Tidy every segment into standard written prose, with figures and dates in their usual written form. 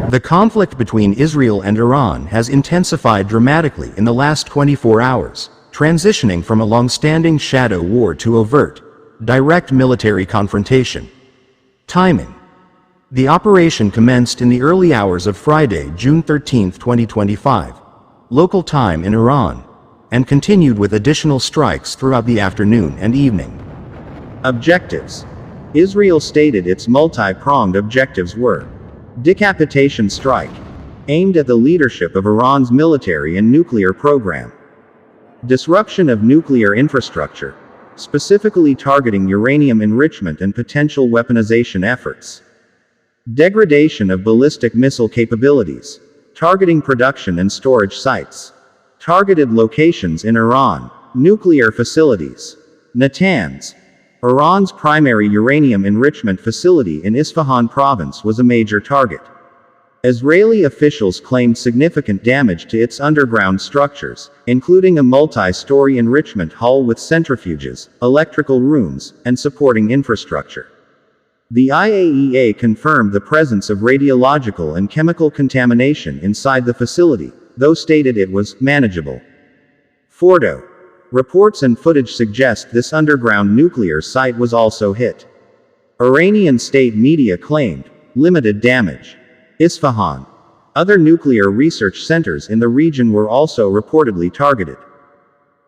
The conflict between Israel and Iran has intensified dramatically in the last 24 hours, transitioning from a long-standing shadow war to overt, direct military confrontation. Timing. The operation commenced in the early hours of Friday, June 13, 2025, local time in Iran, and continued with additional strikes throughout the afternoon and evening. Objectives. Israel stated its multi-pronged objectives were: decapitation strike, aimed at the leadership of Iran's military and nuclear program; disruption of nuclear infrastructure, specifically targeting uranium enrichment and potential weaponization efforts; degradation of ballistic missile capabilities, targeting production and storage sites; targeted locations in Iran, nuclear facilities. Natanz, Iran's primary uranium enrichment facility in Isfahan province, was a major target. Israeli officials claimed significant damage to its underground structures, including a multi-story enrichment hall with centrifuges, electrical rooms, and supporting infrastructure. The IAEA confirmed the presence of radiological and chemical contamination inside the facility, though stated it was manageable. Fordo. Reports and footage suggest this underground nuclear site was also hit. Iranian state media claimed limited damage. Isfahan. Other nuclear research centers in the region were also reportedly targeted.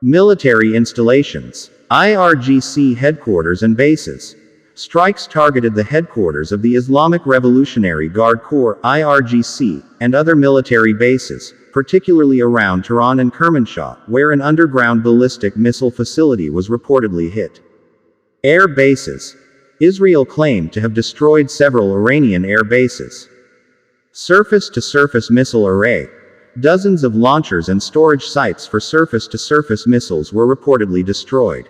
Military installations, IRGC headquarters and bases. Strikes targeted the headquarters of the Islamic Revolutionary Guard Corps, IRGC, and other military bases, particularly around Tehran and Kermanshah, where an underground ballistic missile facility was reportedly hit. Air bases. Israel claimed to have destroyed several Iranian air bases. Surface-to-surface missile array. Dozens of launchers and storage sites for surface-to-surface missiles were reportedly destroyed.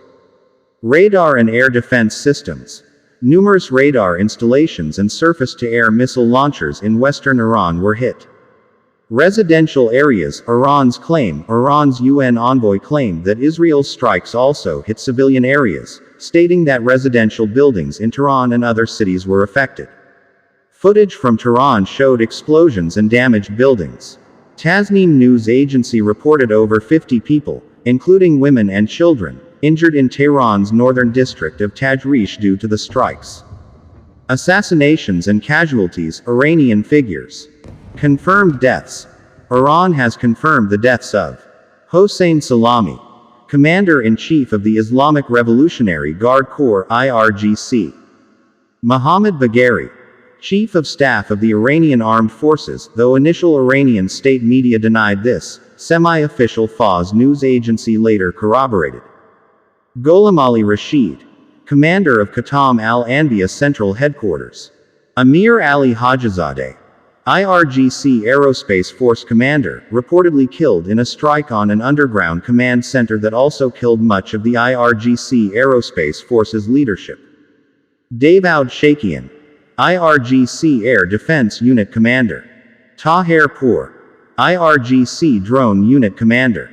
Radar and air defense systems. Numerous radar installations and surface-to-air missile launchers in western Iran were hit. Residential areas. Iran's UN envoy claimed that Israel's strikes also hit civilian areas, stating that residential buildings in Tehran and other cities were affected. Footage from Tehran showed explosions and damaged buildings. Tasnim news agency reported over 50 people, including women and children, injured in Tehran's northern district of Tajrish due to the strikes. Assassinations and casualties. Iranian figures. Confirmed deaths. Iran has confirmed the deaths of Hossein Salami, Commander-in-Chief of the Islamic Revolutionary Guard Corps (IRGC), Mohammad Bagheri, Chief of Staff of the Iranian Armed Forces, though initial Iranian state media denied this, semi-official Fars news agency later corroborated. Gholam Ali Rashid, Commander of Qatam al-Anbiya Central Headquarters. Amir Ali Hajizadeh, IRGC Aerospace Force Commander, reportedly killed in a strike on an underground command center that also killed much of the IRGC Aerospace Force's leadership. Dawood Shakian, IRGC Air Defense Unit Commander. Taher Pour, IRGC Drone Unit Commander.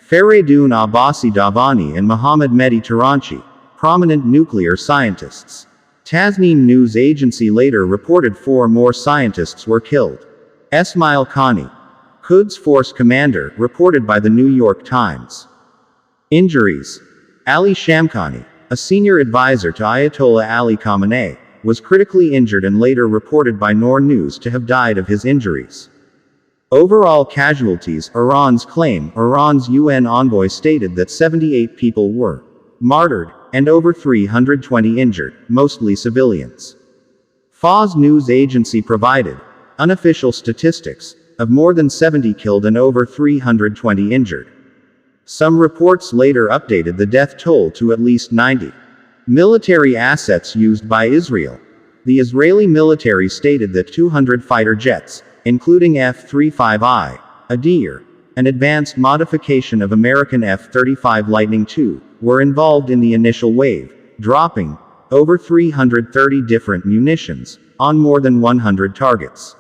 Faredoon Abbasi Davani and Mohammad Mehdi Taranchi, prominent nuclear scientists. Tasnim news agency later reported 4 more scientists were killed. Esmail Khani, Quds Force Commander, reported by the New York Times. Injuries. Ali Shamkhani, a senior advisor to Ayatollah Ali Khamenei, was critically injured and later reported by Noor News to have died of his injuries. Overall casualties. Iran's claim. Iran's UN envoy stated that 78 people were martyred, and over 320 injured, mostly civilians. Fars news agency provided unofficial statistics of more than 70 killed and over 320 injured. Some reports later updated the death toll to at least 90. Military assets used by Israel. The Israeli military stated that 200 fighter jets, including F-35I, a Deer, an advanced modification of American F-35 Lightning II, were involved in the initial wave, dropping over 330 different munitions on more than 100 targets.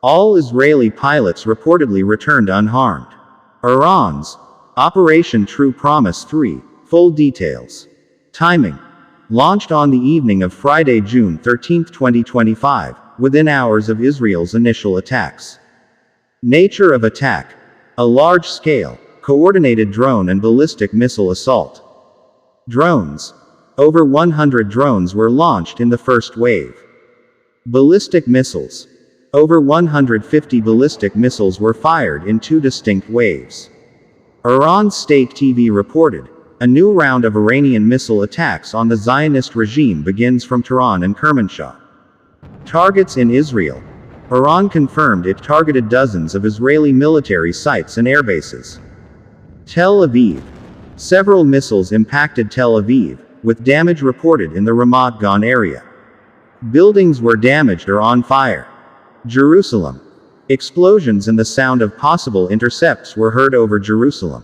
All Israeli pilots reportedly returned unharmed. Iran's Operation True Promise 3, full details. Timing. Launched on the evening of Friday, June 13, 2025, within hours of Israel's initial attacks. Nature of attack: a large-scale, coordinated drone and ballistic missile assault. Drones: over 100 drones were launched in the first wave. Ballistic missiles: over 150 ballistic missiles were fired in 2 distinct waves. Iran's state TV reported, a new round of Iranian missile attacks on the Zionist regime begins from Tehran and Kermanshah. Targets in Israel: Iran confirmed it targeted dozens of Israeli military sites and airbases. Tel Aviv: several missiles impacted Tel Aviv, with damage reported in the Ramat Gan area. Buildings were damaged or on fire. Jerusalem: explosions and the sound of possible intercepts were heard over Jerusalem.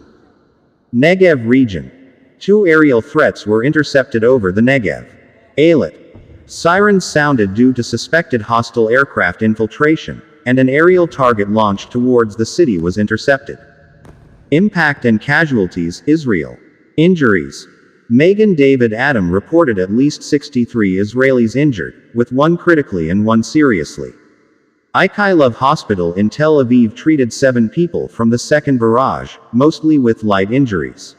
Negev region: 2 aerial threats were intercepted over the Negev. Eilat: sirens sounded due to suspected hostile aircraft infiltration, and an aerial target launched towards the city was intercepted. Impact and casualties: Israel. Injuries: Megan David Adam reported at least 63 Israelis injured, with 1 critically and 1 seriously. Ichilov Hospital in Tel Aviv treated 7 people from the second barrage, mostly with light injuries.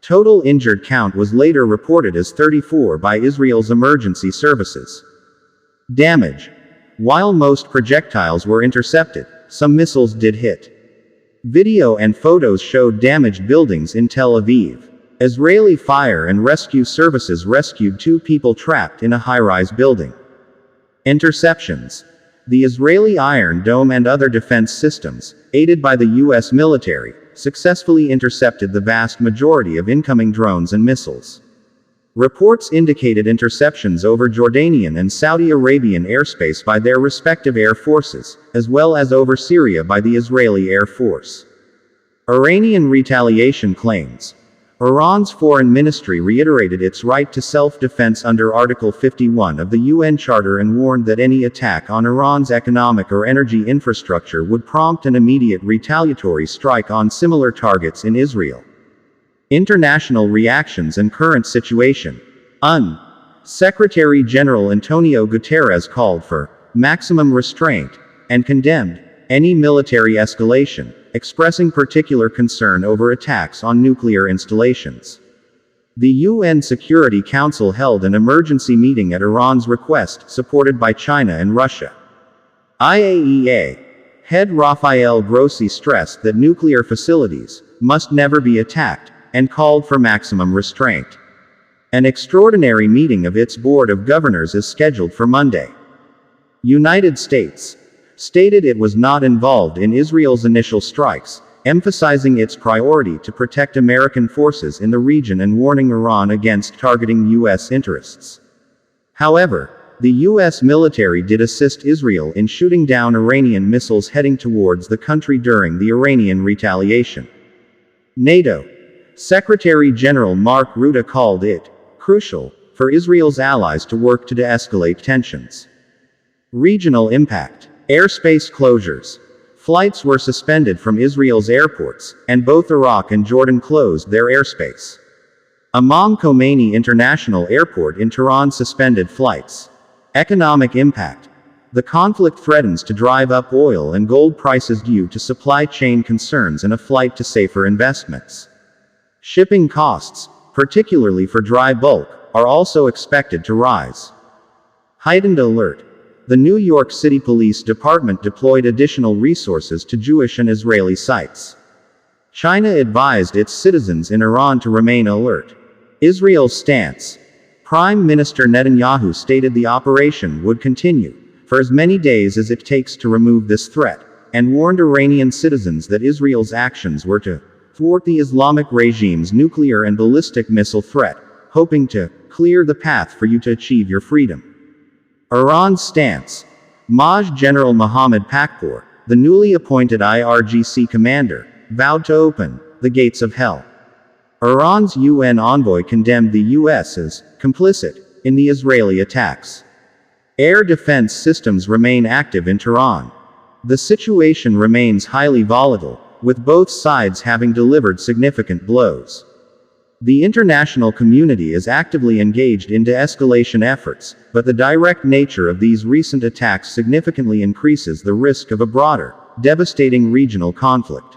Total injured count was later reported as 34 by Israel's emergency services. Damage: while most projectiles were intercepted, some missiles did hit. Video and photos showed damaged buildings in Tel Aviv. Israeli fire and rescue services rescued 2 people trapped in a high-rise building. Interceptions: the Israeli Iron Dome and other defense systems, aided by the U.S. military, successfully intercepted the vast majority of incoming drones and missiles. Reports indicated interceptions over Jordanian and Saudi Arabian airspace by their respective air forces, as well as over Syria by the Israeli Air Force. Iranian retaliation claims: Iran's foreign ministry reiterated its right to self-defense under Article 51 of the UN Charter and warned that any attack on Iran's economic or energy infrastructure would prompt an immediate retaliatory strike on similar targets in Israel. International reactions and current situation. UN Secretary General Antonio Guterres called for maximum restraint and condemned any military escalation, expressing particular concern over attacks on nuclear installations. The UN Security Council held an emergency meeting at Iran's request, supported by China and Russia. IAEA head Rafael Grossi stressed that nuclear facilities must never be attacked, and called for maximum restraint. An extraordinary meeting of its Board of Governors is scheduled for Monday. United States stated it was not involved in Israel's initial strikes, emphasizing its priority to protect American forces in the region and warning Iran against targeting U.S. interests. However, the U.S. military did assist Israel in shooting down Iranian missiles heading towards the country during the Iranian retaliation. NATO Secretary General Mark Rutte called it crucial for Israel's allies to work to de-escalate tensions. Regional impact. Airspace closures. Flights were suspended from Israel's airports, and both Iraq and Jordan closed their airspace. Imam Khomeini International Airport in Tehran suspended flights. Economic impact. The conflict threatens to drive up oil and gold prices due to supply chain concerns and a flight to safer investments. Shipping costs, particularly for dry bulk, are also expected to rise. Heightened alert. The New York City Police Department deployed additional resources to Jewish and Israeli sites. China advised its citizens in Iran to remain alert. Israel's stance. Prime Minister Netanyahu stated the operation would continue for as many days as it takes to remove this threat, and warned Iranian citizens that Israel's actions were to thwart the Islamic regime's nuclear and ballistic missile threat, hoping to clear the path for you to achieve your freedom. Iran's stance. Maj General Mohammad Pakpour, the newly appointed IRGC commander, vowed to open the gates of hell. Iran's UN envoy condemned the U.S. as complicit in the Israeli attacks. Air defense systems remain active in Tehran. The situation remains highly volatile, with both sides having delivered significant blows. The international community is actively engaged into escalation efforts, but the direct nature of these recent attacks significantly increases the risk of a broader, devastating regional conflict.